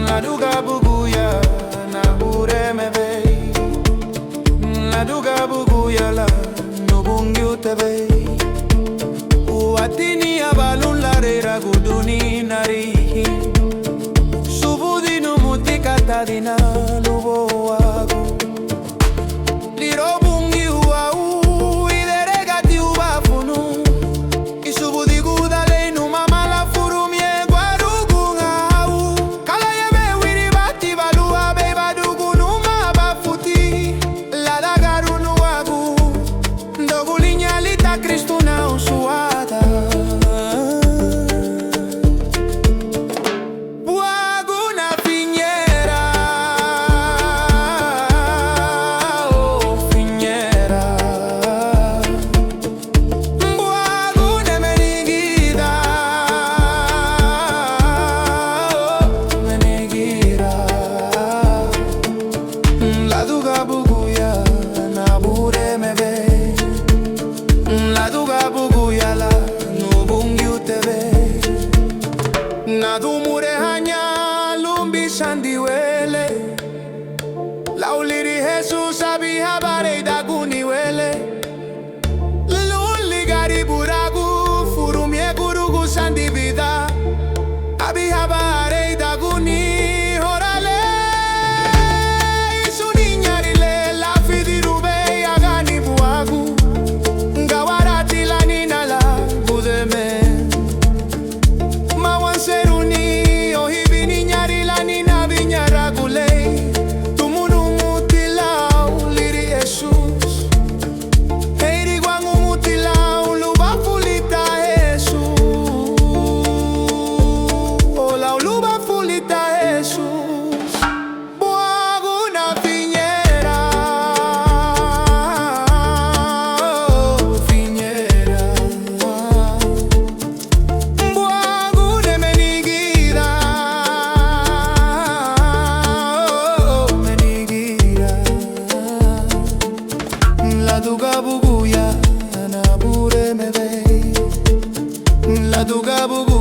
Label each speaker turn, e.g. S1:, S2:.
S1: Laduga buguya na ure me bei. Laduga buguya la nubungi utebe. Uatini abalun larera guduni narihi. Subudi numuti katadina lubo agu. Liro bungi uau ideregati ubafunu. Isubudi gudale numama la furumie guarugunga. Cristo na usuada Buaguna finhera Oh finhera Buaguna meniguida Oh meniguida Laduga buguya na bure me ve Laduga buguya la nubungi utebe. Nadumure hanya lumbi sandiwele. Lauliri Jesus abi habare daguni wele. Luli gari buragu furumie gurugu sandivida. Abi habare daguni horale. Isuni nyarile la fidirube agani buagu. Seruni ohibini nyari la nina vinyara gulei tumunu mutilau liri Jesus heiri guangu mutilau luba fulita Jesus ola luba fulita Jesus buaguna viñera viñera Laduga buguya na bure me ve. Laduga buguya